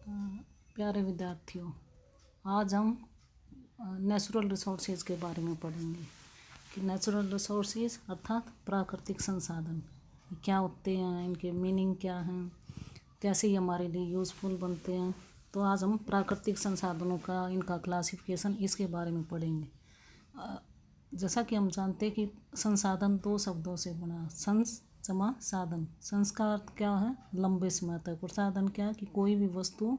प्यारे विद्यार्थियों, आज हम नेचुरल रिसोर्सेज के बारे में पढ़ेंगे कि नेचुरल रिसोर्सेज अर्थात प्राकृतिक संसाधन क्या होते हैं, इनके मीनिंग क्या हैं, कैसे ये हमारे लिए यूज़फुल बनते हैं। तो आज हम प्राकृतिक संसाधनों का इनका क्लासिफिकेशन इसके बारे में पढ़ेंगे। जैसा कि हम जानते हैं कि संसाधन दो शब्दों से बना, संस जमा साधन। संस का अर्थ क्या है? लंबे समय तक। और साधन क्या है? कि कोई भी वस्तु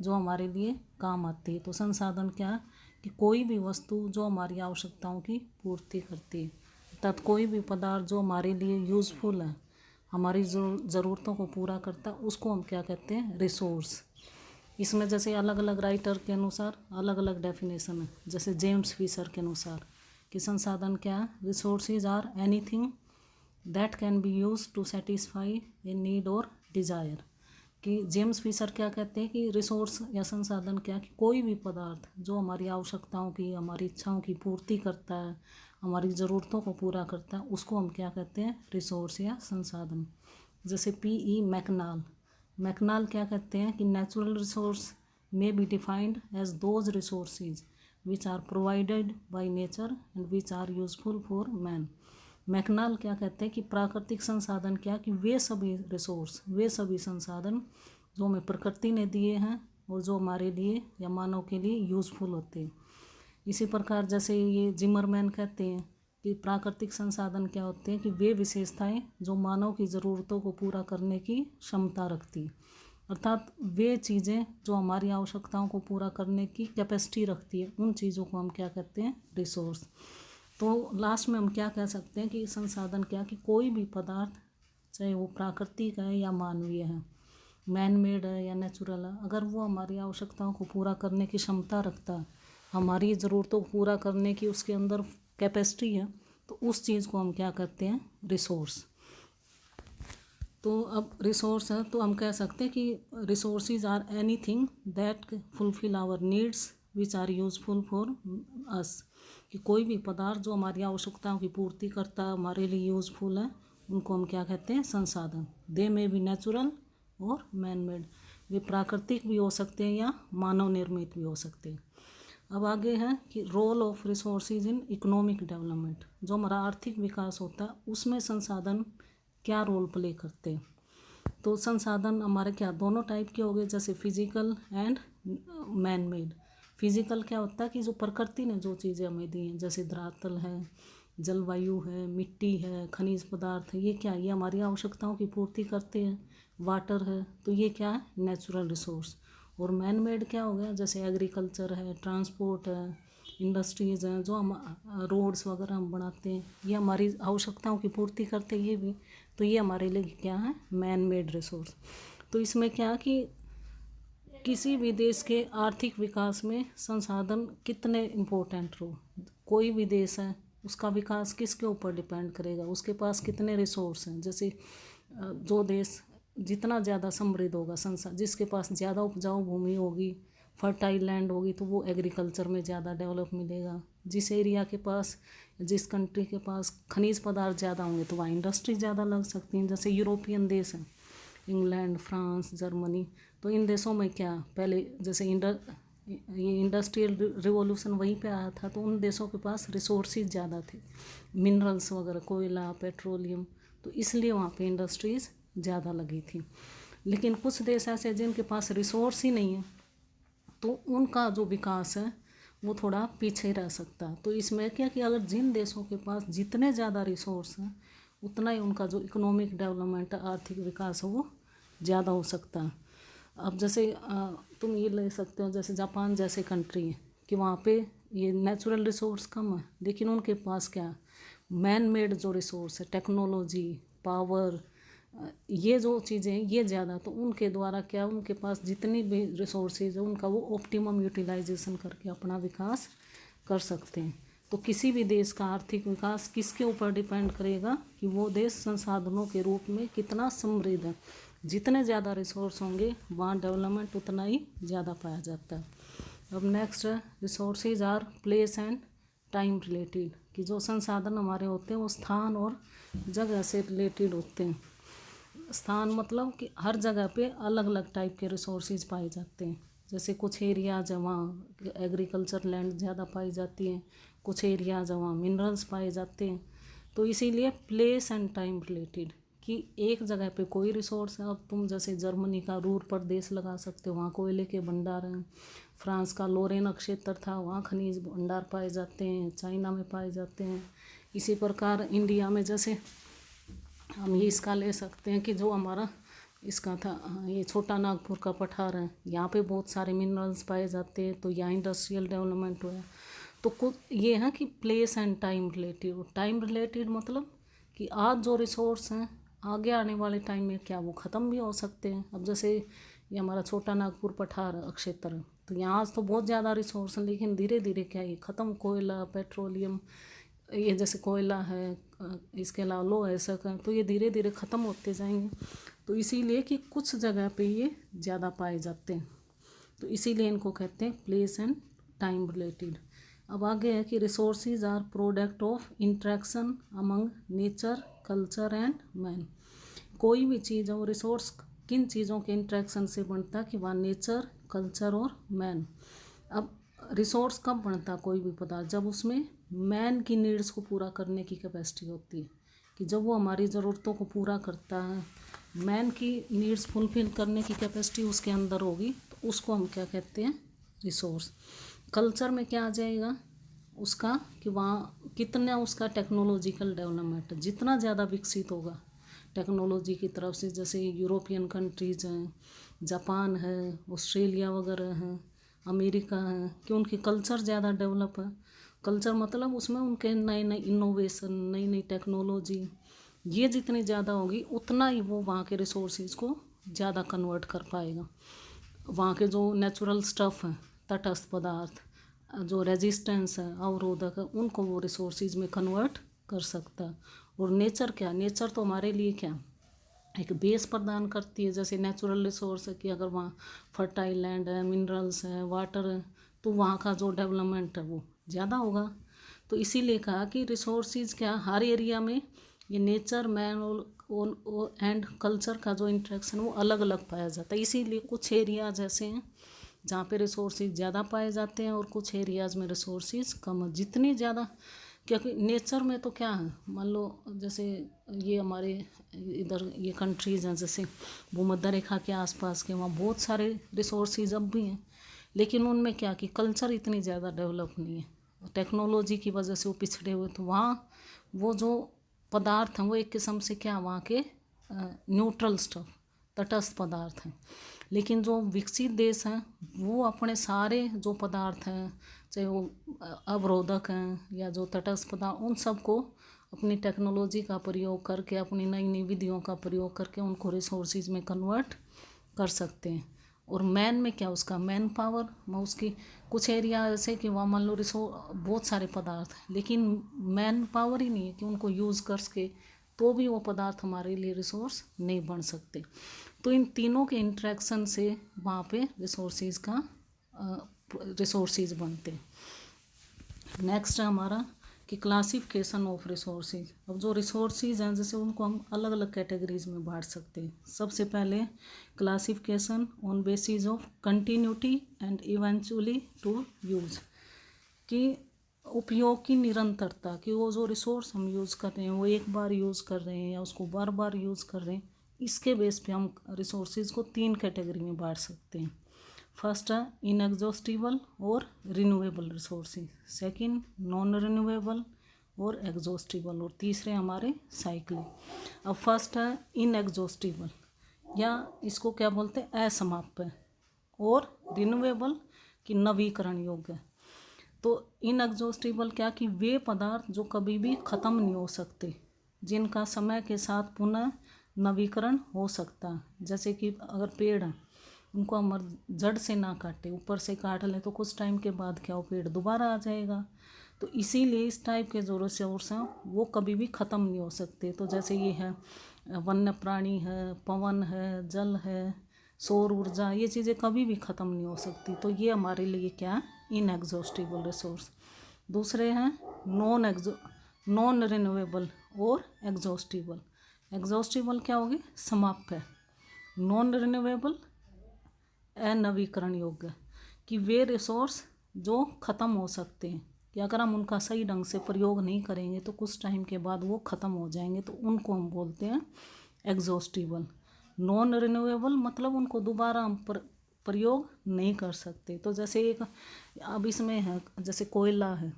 जो हमारे लिए काम आती है। तो संसाधन क्या है? कि कोई भी वस्तु जो हमारी आवश्यकताओं की पूर्ति करती है, अर्थात कोई भी पदार्थ जो हमारे लिए यूज़फुल है, हमारी ज़रूरतों को पूरा करता है, उसको हम क्या कहते हैं? रिसोर्स। इसमें जैसे अलग अलग राइटर के अनुसार अलग अलग डेफिनेशन है। जैसे जेम्स फिशर के अनुसार कि संसाधन क्या है? Resources are anything that can be use to satisfy a need और डिज़ायर। कि जेम्स फिशर क्या कहते हैं कि रिसोर्स या संसाधन क्या, कि कोई भी पदार्थ जो हमारी आवश्यकताओं की, हमारी इच्छाओं की पूर्ति करता है, हमारी ज़रूरतों को पूरा करता है, उसको हम क्या कहते हैं? रिसोर्स या संसाधन। जैसे P.E. मैकनाल क्या कहते हैं कि natural resource may be defined as those resources which are provided by nature and which are useful for man. McNall क्या कहते हैं कि प्राकृतिक संसाधन क्या, कि वे सभी रिसोर्स, वे सभी संसाधन जो हमें प्रकृति ने दिए हैं और जो हमारे लिए या मानव के लिए यूज़फुल होते हैं। इसी प्रकार जैसे ये जिमरमैन कहते हैं कि प्राकृतिक संसाधन क्या होते हैं, कि वे विशेषताएं जो मानव की ज़रूरतों को पूरा करने की क्षमता रखती, अर्थात वे चीज़ें जो हमारी आवश्यकताओं को पूरा करने की कैपेसिटी रखती है, उन चीज़ों को हम क्या कहते हैं? रिसोर्स। तो लास्ट में हम क्या कह सकते हैं कि संसाधन क्या, कि कोई भी पदार्थ चाहे वो प्राकृतिक है या मानवीय है, मैन मेड है या नेचुरल है, अगर वो हमारी आवश्यकताओं को पूरा करने की क्षमता रखता है, हमारी ज़रूरतों को पूरा करने की उसके अंदर कैपेसिटी है, तो उस चीज़ को हम क्या कहते हैं? रिसोर्स। तो अब रिसोर्स है तो हम कह सकते हैं कि resources are anything that fulfil our needs which are useful for us. कि कोई भी पदार्थ जो हमारी आवश्यकताओं की पूर्ति करता है, हमारे लिए यूज़फुल है, उनको हम क्या कहते हैं? संसाधन। दे में भी नेचुरल और मैन मेड। वे प्राकृतिक भी हो सकते हैं या मानव निर्मित भी हो सकते हैं। अब आगे है कि role of resources in economic development. जो हमारा आर्थिक विकास होता है उसमें संसाधन क्या रोल प्ले करते हैं। तो संसाधन हमारे क्या दोनों टाइप के हो गए, जैसे physical and man made. Physical क्या होता है कि जो प्रकृति ने जो चीज़ें हमें दी हैं, जैसे धरातल है, जलवायु है, मिट्टी है, खनिज पदार्थ है, ये क्या, ये हमारी आवश्यकताओं की पूर्ति करते हैं। वाटर है, तो ये क्या है? Natural resource. और मैन मेड क्या हो गया? जैसे एग्रीकल्चर है, ट्रांसपोर्ट है, इंडस्ट्रीज़ हैं, जो हम रोड्स वगैरह हम बनाते हैं, ये हमारी आवश्यकताओं की पूर्ति करते हैं, ये भी। तो ये हमारे लिए क्या है? Man made resource. तो इसमें क्या कि किसी भी देश के आर्थिक विकास में संसाधन कितने इम्पोर्टेंट हो, कोई भी देश है उसका विकास किसके ऊपर डिपेंड करेगा? उसके पास कितने रिसोर्स हैं। जैसे जो देश जितना ज़्यादा समृद्ध होगा, जिसके पास ज़्यादा उपजाऊ भूमि होगी, फर्टाइल लैंड होगी, तो वो एग्रीकल्चर में ज़्यादा डेवलप मिलेगा। जिस एरिया के पास, जिस कंट्री के पास खनिज पदार्थ ज़्यादा होंगे तो वहाँ इंडस्ट्री ज़्यादा लग सकती हैं। जैसे यूरोपियन देश हैं, इंग्लैंड, फ्रांस, जर्मनी, तो इन देशों में क्या, पहले जैसे ये इंडस्ट्रियल रिवॉल्यूशन वहीं पे आया था, तो उन देशों के पास रिसोर्सेज ज़्यादा थे, मिनरल्स वगैरह, कोयला, पेट्रोलियम, तो इसलिए वहाँ पे इंडस्ट्रीज़ ज़्यादा लगी थी। लेकिन कुछ देश ऐसे जिनके पास रिसोर्स ही नहीं है, तो उनका जो विकास है वो थोड़ा पीछे रह सकता है। तो इसमें क्या कि अगर जिन देशों के पास जितने ज़्यादा रिसोर्स हैं, उतना ही उनका जो इकोनॉमिक डेवलपमेंट, आर्थिक विकास है, वो ज़्यादा हो सकता है। अब जैसे तुम ये ले सकते हो, जैसे जापान जैसे कंट्री है, कि वहाँ पे ये नेचुरल रिसोर्स कम है, लेकिन उनके पास क्या, मैन मेड जो रिसोर्स है, टेक्नोलॉजी, पावर, ये जो चीज़ें हैं ये ज़्यादा, तो उनके द्वारा क्या, उनके पास जितनी भी रिसोर्सेज है उनका वो ऑप्टिमम यूटिलाइजेशन करके अपना विकास कर सकते हैं। तो किसी भी देश का आर्थिक विकास किसके ऊपर डिपेंड करेगा, कि वो देश संसाधनों के रूप में कितना समृद्ध है। जितने ज़्यादा रिसोर्स होंगे वहाँ डेवलपमेंट उतना ही ज़्यादा पाया जाता है। अब नेक्स्ट है resources are place and time related. कि जो संसाधन हमारे होते हैं वो स्थान और जगह से रिलेटेड होते हैं। स्थान मतलब कि हर जगह पे अलग अलग टाइप के रिसोर्सेज पाए जाते हैं। जैसे कुछ एरियाज है वहाँ एग्रीकल्चर लैंड ज़्यादा पाई जाती है, कुछ एरियाज है वहाँ मिनरल्स पाए जाते हैं। तो इसीलिए प्लेस एंड टाइम रिलेटेड कि एक जगह पे कोई रिसोर्स है। अब तुम जैसे जर्मनी का रूर प्रदेश लगा सकते हो, वहाँ कोयले के भंडार हैं। फ्रांस का लोरेन क्षेत्र था, वहाँ खनिज भंडार पाए जाते हैं, चाइना में पाए जाते हैं। इसी प्रकार इंडिया में जैसे हम ये इसका ले सकते हैं कि जो हमारा इसका था ये छोटा नागपुर का पठार है, यहाँ पे बहुत सारे मिनरल्स पाए जाते हैं। तो यहाँ इंडस्ट्रियल डेवलपमेंट हुआ। तो कुछ ये है कि place and time related. Time related मतलब कि आज जो रिसोर्स हैं आगे आने वाले टाइम में क्या वो ख़त्म भी हो सकते हैं। अब जैसे ये हमारा छोटा नागपुर पठार क्षेत्र है, तो यहाँ आज तो बहुत ज़्यादा रिसोर्स हैं, लेकिन धीरे धीरे क्या ये ख़त्म, कोयला पेट्रोलियम ये जैसे कोयला है, इसके अलावा लो ऐसा का, तो ये धीरे धीरे ख़त्म होते जाएंगे। तो इसीलिए कि कुछ जगह पे ये ज़्यादा पाए जाते हैं, तो इसीलिए इनको कहते हैं प्लेस एंड टाइम रिलेटेड। अब आगे है कि resources are product of interaction among nature culture and man. कोई भी चीज़ और रिसोर्स किन चीज़ों के इंट्रैक्शन से बनता है कि वह नेचर कल्चर और मैन। अब रिसोर्स कब बनता कोई भी पदार्थ, जब उसमें मैन की नीड्स को पूरा करने की कैपेसिटी होती है, कि जब वो हमारी ज़रूरतों को पूरा करता है, मैन की नीड्स फुलफिल करने की कैपेसिटी उसके अंदर होगी, तो उसको हम क्या कहते हैं, रिसोर्स। कल्चर में क्या आ जाएगा उसका कि वहाँ कितना उसका टेक्नोलॉजिकल डेवलपमेंट, जितना ज़्यादा विकसित होगा टेक्नोलॉजी की तरफ से, जैसे यूरोपियन कंट्रीज़ हैं, जापान है, ऑस्ट्रेलिया वगैरह हैं, अमेरिका है, कि उनकी कल्चर ज़्यादा डेवलप है। कल्चर मतलब उसमें उनके नए नए इनोवेशन, नई नई टेक्नोलॉजी, ये जितनी ज़्यादा होगी उतना ही वो वहाँ के रिसोर्सेज को ज़्यादा कन्वर्ट कर पाएगा। वहाँ के जो नेचुरल स्टफ़ हैं, तटस्थ पदार्थ, जो रेजिस्टेंस है, अवरोधक है, उनको वो रिसोर्सेज में कन्वर्ट कर सकता है। और नेचर क्या, नेचर तो हमारे लिए क्या एक बेस प्रदान करती है। जैसे नेचुरल रिसोर्स है कि अगर वहाँ फर्टाइल लैंड है, मिनरल्स है, वाटर है, तो वहाँ का जो डेवलपमेंट है वो ज़्यादा होगा। तो इसीलिए कहा कि रिसोर्सेज क्या हर एरिया में ये नेचर मैन और एंड कल्चर का जो इंट्रैक्शन वो अलग अलग पाया जाता है। इसीलिए कुछ एरियाज ऐसे हैं जहाँ पे रिसोर्सेज ज़्यादा पाए जाते हैं और कुछ एरियाज़ में रिसोर्सेज कम है। जितनी ज़्यादा, क्योंकि नेचर में तो क्या है, मान लो जैसे ये हमारे इधर ये कंट्रीज़ हैं जैसे भूमध्य रेखा के आसपास के, वहाँ बहुत सारे रिसोर्सेज अब भी हैं, लेकिन उनमें क्या कि कल्चर इतनी ज़्यादा डेवलप नहीं है, टेक्नोलॉजी की वजह से वो पिछड़े हुए। तो वहाँ वो जो पदार्थ हैं वो एक किस्म से क्या वहाँ के न्यूट्रल स्टफ, तटस्थ पदार्थ हैं। लेकिन जो विकसित देश हैं वो अपने सारे जो पदार्थ हैं, चाहे वो अवरोधक हैं या जो तटस्थ पदार्थ, उन सब को अपनी टेक्नोलॉजी का प्रयोग करके, अपनी नई नई विधियों का प्रयोग करके उनको रिसोर्सेज में कन्वर्ट कर सकते हैं। और मैन में क्या उसका मैन पावर, मैं उसकी कुछ एरिया ऐसे कि वहाँ मान लो बहुत सारे पदार्थ हैं, लेकिन मैन पावर ही नहीं है कि उनको यूज़ कर सके, तो भी वो पदार्थ हमारे लिए रिसोर्स नहीं बन सकते। तो इन तीनों के इंट्रैक्शन से वहाँ पे रिसोर्सेज बनते हैं। नेक्स्ट है हमारा कि क्लासिफिकेशन ऑफ रिसोर्सेज। अब जो रिसोर्सेज हैं जैसे उनको हम अलग अलग कैटेगरीज में बांट सकते हैं। सबसे पहले classification on basis of continuity and eventually to use, कि उपयोग की निरंतरता, कि वो जो रिसोर्स हम यूज़ कर रहे हैं वो एक बार यूज़ कर रहे हैं या उसको बार बार यूज़ कर रहे हैं, इसके बेस पे हम रिसोर्सेज को 3 कैटेगरी में बांट सकते हैं। फर्स्ट है इनएग्जॉस्टिबल और renewable resources, second non renewable और एग्जॉस्टिबल, और तीसरे हमारे साइक्लिक। अब फर्स्ट है इनएग्जॉस्टिबल, या इसको क्या बोलते हैं, असमाप्य, और रिन्यूएबल कि नवीकरण योग्य। तो इनएग्जॉस्टिबल क्या कि वे पदार्थ जो कभी भी ख़त्म नहीं हो सकते, जिनका समय के साथ पुनः नवीकरण हो सकता है। जैसे कि अगर पेड़ हैं उनको हम जड़ से ना काटे, ऊपर से काट लें तो कुछ टाइम के बाद क्या वो पेड़ दोबारा आ जाएगा। तो इसीलिए इस टाइप के जो रिसोर्स हैं वो कभी भी ख़त्म नहीं हो सकते। तो जैसे ये है वन्य प्राणी है, पवन है, जल है, सौर ऊर्जा, ये चीज़ें कभी भी ख़त्म नहीं हो सकती। तो ये हमारे लिए क्या इनएग्जॉस्टिबल रिसोर्स। दूसरे हैं नॉन रिन्यूएबल और एग्जॉस्टिबल, एग्जॉस्टिबल क्या होगी, समाप्त है। नॉन रिन्यूएबल, अनवीकरण योग्य, कि वे रिसोर्स जो ख़त्म हो सकते हैं, कि अगर हम उनका सही ढंग से प्रयोग नहीं करेंगे तो कुछ टाइम के बाद वो ख़त्म हो जाएंगे, तो उनको हम बोलते हैं एग्जॉस्टिबल। नॉन रिन्यूएबल मतलब उनको दोबारा हम प्रयोग नहीं कर सकते। तो जैसे एक अब इसमें है, जैसे कोयला है,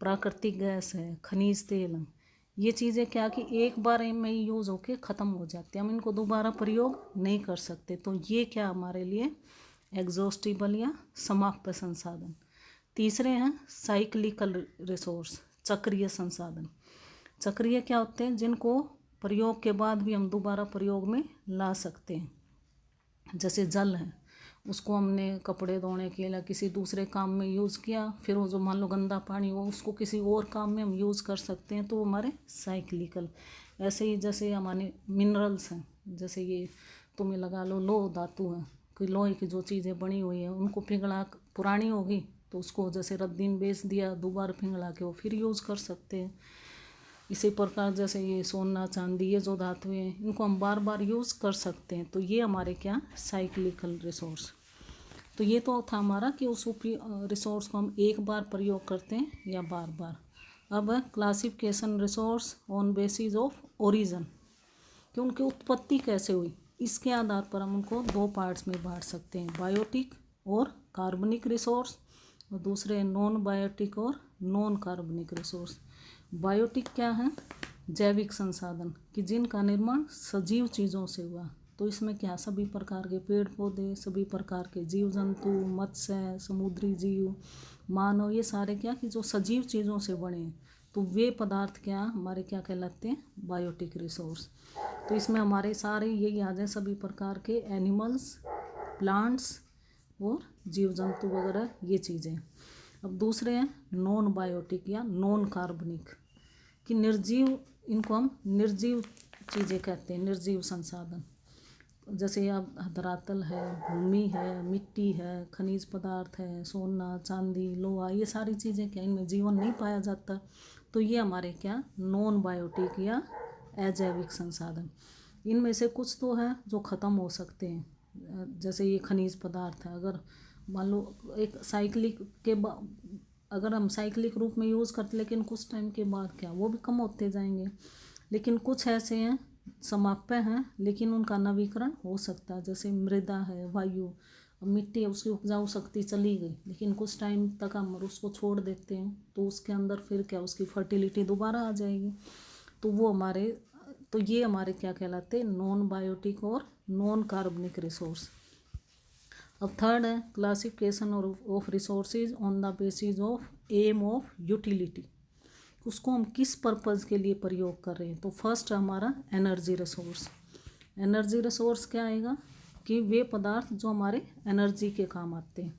प्राकृतिक गैस है, खनिज तेल है, ये चीज़ें क्या कि एक बार में ही यूज़ होके ख़त्म हो जाती है, हम इनको दोबारा प्रयोग नहीं कर सकते। तो ये क्या हमारे लिए एग्जॉस्टिबल या समाप्त संसाधन। तीसरे हैं साइक्लिकल रिसोर्स, चक्रीय संसाधन। चक्रीय क्या होते हैं, जिनको प्रयोग के बाद भी हम दोबारा प्रयोग में ला सकते हैं। जैसे जल है, उसको हमने कपड़े धोने के लिए किसी दूसरे काम में यूज़ किया, फिर वो जो मान लो गंदा पानी हो उसको किसी और काम में हम यूज़ कर सकते हैं, तो वो हमारे साइक्लिकल। ऐसे ही जैसे हमारे मिनरल्स हैं, जैसे ये तुम्हें लगा लो लोह धातु है, कि लोहे की जो चीज़ें बनी हुई हैं उनको पिघला, पुरानी होगी तो उसको जैसे रद्दी में बेच दिया, दोबारा पिघला के वो फिर यूज़ कर सकते हैं। इसी प्रकार जैसे ये सोना चांदी, ये जो धातुएं हैं, इनको हम बार बार यूज़ कर सकते हैं, तो ये हमारे क्या साइक्लिकल रिसोर्स। तो ये तो था हमारा कि उस रिसोर्स को हम एक बार प्रयोग करते हैं या बार बार। अब है classification resource on basis of origin, कि उनकी उत्पत्ति कैसे हुई, इसके आधार पर हम उनको दो पार्ट्स में बांट सकते हैं, बायोटिक और कार्बनिक रिसोर्स, और दूसरे नॉन बायोटिक और नॉन कार्बनिक रिसोर्स। बायोटिक क्या है, जैविक संसाधन, कि जिनका निर्माण सजीव चीज़ों से हुआ। तो इसमें क्या, सभी प्रकार के पेड़ पौधे, सभी प्रकार के जीव जंतु, मत्स्य, समुद्री जीव, मानव, ये सारे क्या कि जो सजीव चीज़ों से बने हैं, तो वे पदार्थ क्या हमारे क्या कहलाते हैं, बायोटिक रिसोर्स। तो इसमें हमारे सारे यही आ जाए, सभी प्रकार के एनिमल्स, प्लांट्स और जीव जंतु वगैरह ये चीज़ें। अब दूसरे हैं नॉन बायोटिक या नॉन कार्बनिक, कि निर्जीव, इनको हम निर्जीव चीज़ें कहते हैं, निर्जीव संसाधन। जैसे अब धरातल है, भूमि है, मिट्टी है, खनिज पदार्थ है, सोना चांदी लोहा, ये सारी चीज़ें क्या, इनमें जीवन नहीं पाया जाता, तो ये हमारे क्या नॉन बायोटिक या अजैविक संसाधन। इनमें से कुछ तो है जो ख़त्म हो सकते हैं, जैसे ये खनिज पदार्थ है, अगर मान लो एक साइक्लिक के अगर हम साइक्लिक रूप में यूज़ करते, लेकिन कुछ टाइम के बाद क्या वो भी कम होते जाएंगे। लेकिन कुछ ऐसे हैं समाप्य हैं, लेकिन उनका नवीकरण हो सकता है, जैसे मृदा है, वायु, मिट्टी है, उसकी उपजाऊ शक्ति चली गई, लेकिन कुछ टाइम तक हम उसको छोड़ देते हैं तो उसके अंदर फिर क्या उसकी फर्टिलिटी दोबारा आ जाएगी, तो वो हमारे, तो ये हमारे क्या कहलाते हैं, नॉन बायोटिक और नॉन कार्बनिक रिसोर्स। अब थर्ड है classification of resources on the basis of aim of utility, उसको हम किस पर्पज़ के लिए प्रयोग कर रहे हैं। तो फर्स्ट हमारा एनर्जी रिसोर्स। एनर्जी रिसोर्स क्या आएगा, कि वे पदार्थ जो हमारे एनर्जी के काम आते हैं,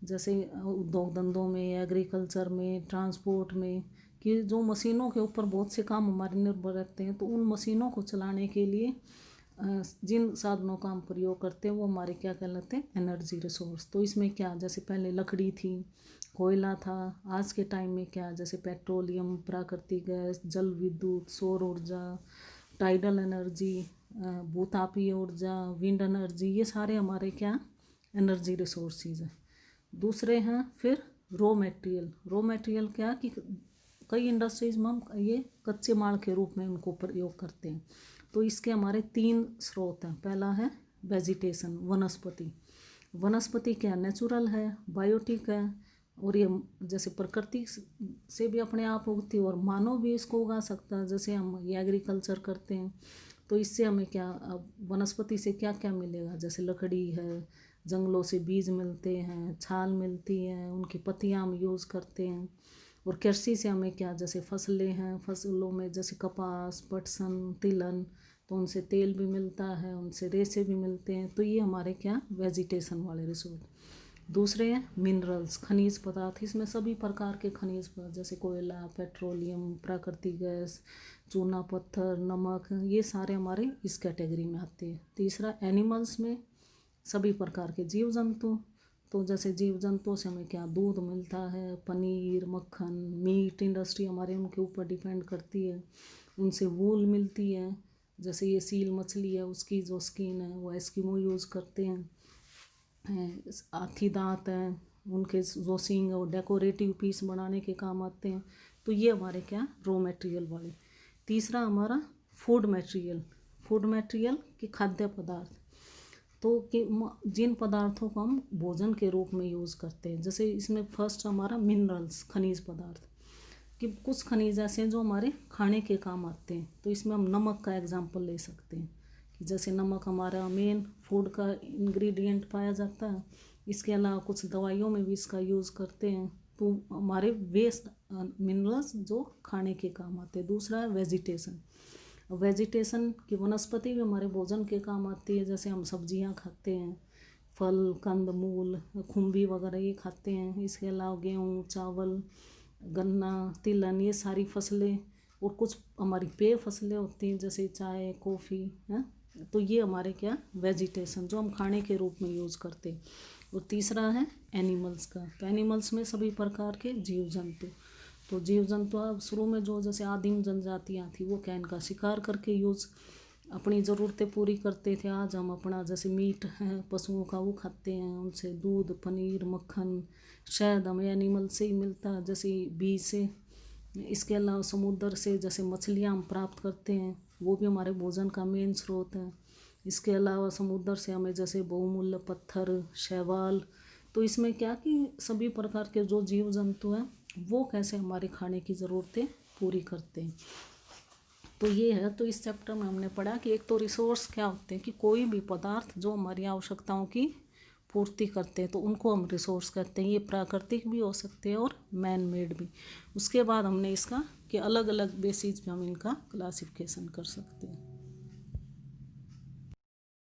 जैसे उद्योग धंधों में, एग्रीकल्चर में, ट्रांसपोर्ट में, कि जो मशीनों के ऊपर बहुत से काम हमारे निर्भर रहते हैं, तो उन मशीनों को चलाने के लिए जिन साधनों का हम प्रयोग करते हैं वो हमारे क्या कहलाते हैं, एनर्जी रिसोर्स। तो इसमें क्या, जैसे पहले लकड़ी थी, कोयला था, आज के टाइम में क्या जैसे पेट्रोलियम, प्राकृतिक गैस, जल विद्युत, सौर ऊर्जा, टाइडल एनर्जी, भूतापीय ऊर्जा, विंड एनर्जी, ये सारे हमारे क्या एनर्जी रिसोर्सेज हैं। दूसरे हैं फिर रॉ मटेरियल। रॉ मटेरियल क्या कि कई इंडस्ट्रीज में हम ये कच्चे माल के रूप में उनको प्रयोग करते हैं। तो इसके हमारे तीन स्रोत हैं। पहला है वेजिटेशन, वनस्पति। वनस्पति क्या नेचुरल है, बायोटिक है, और ये जैसे प्रकृति से भी अपने आप उगती है और मानव भी इसको उगा सकता है। जैसे हम ये एग्रीकल्चर करते हैं तो इससे हमें क्या, अब वनस्पति से क्या क्या मिलेगा, जैसे लकड़ी है, जंगलों से बीज मिलते हैं, छाल मिलती है, उनकी पत्तियाँ हम यूज़ करते हैं। और कृषि से हमें क्या, जैसे फसलें हैं, फसलों में जैसे कपास, पटसन, तिलहन, तो उनसे तेल भी मिलता है, उनसे रेशे भी मिलते हैं। तो ये हमारे क्या वेजिटेशन वाले रिसोर्स। दूसरे हैं मिनरल्स, खनिज पदार्थ। इसमें सभी प्रकार के खनिज पदार्थ जैसे कोयला, पेट्रोलियम, प्राकृतिक गैस, चूना पत्थर, नमक, ये सारे हमारे इस कैटेगरी में आते हैं। तीसरा एनिमल्स में सभी प्रकार के जीव जंतु। तो जैसे जीव जंतुओं से हमें क्या दूध मिलता है, पनीर, मक्खन, मीट इंडस्ट्री हमारे उनके ऊपर डिपेंड करती है, उनसे वूल मिलती है, जैसे ये सील मछली है, उसकी जो स्किन है वो एस्किमो यूज़ करते हैं। हाथी दांत हैं, उनके जो सींग है वो डेकोरेटिव पीस बनाने के काम आते हैं। तो ये हमारे क्या रॉ मटेरियल वाले। तीसरा हमारा फूड मटेरियल। फूड मटेरियल के खाद्य पदार्थ, तो कि जिन पदार्थों को हम भोजन के रूप में यूज़ करते हैं, जैसे इसमें फर्स्ट हमारा मिनरल्स, खनिज पदार्थ, कि कुछ खनिज ऐसे हैं जो हमारे खाने के काम आते हैं। तो इसमें हम नमक का एग्जाम्पल ले सकते हैं कि जैसे नमक हमारा मेन फूड का इंग्रेडिएंट पाया जाता है। इसके अलावा कुछ दवाइयों में भी इसका यूज़ करते हैं। तो हमारे वेस्ट मिनरल्स जो खाने के काम आते हैं। दूसरा है वेजिटेशन। वेजिटेशन की वनस्पति भी हमारे भोजन के काम आती है। जैसे हम सब्जियां खाते हैं, फल, कंद मूल, खुम्बी वगैरह ये खाते हैं। इसके अलावा गेहूँ, चावल, गन्ना, तिलहन, ये सारी फसलें, और कुछ हमारी पेय फसलें होती हैं जैसे चाय, कॉफ़ी हैं। तो ये हमारे क्या वेजिटेशन जो हम खाने के रूप में यूज़ करते हैं। और तीसरा है एनिमल्स का। तो एनिमल्स में सभी प्रकार के जीव जंतु। तो जीव जंतु अब शुरू में जो जैसे आदिम जनजातियाँ थी वो क्या इनका शिकार करके यूज़ अपनी ज़रूरतें पूरी करते थे। आज हम अपना जैसे मीट है पशुओं का वो खाते हैं, उनसे दूध, पनीर, मक्खन, शहद हमें एनिमल से ही मिलता है, जैसे बीज से। इसके अलावा समुद्र से जैसे मछलियाँ हम प्राप्त करते हैं, वो भी हमारे भोजन का मेन स्रोत है। इसके अलावा समुद्र से हमें जैसे बहुमूल्य पत्थर, शैवाल। तो इसमें क्या कि सभी प्रकार के जो जीव जंतु हैं वो कैसे हमारे खाने की ज़रूरतें पूरी करते हैं। तो ये है। तो इस चैप्टर में हमने पढ़ा कि एक तो रिसोर्स क्या होते हैं, कि कोई भी पदार्थ जो हमारी आवश्यकताओं की पूर्ति करते हैं तो उनको हम रिसोर्स कहते हैं। ये प्राकृतिक भी हो सकते हैं और मैन मेड भी। उसके बाद हमने इसका कि अलग अलग बेसिस पे हम इनका क्लासिफिकेशन कर सकते हैं।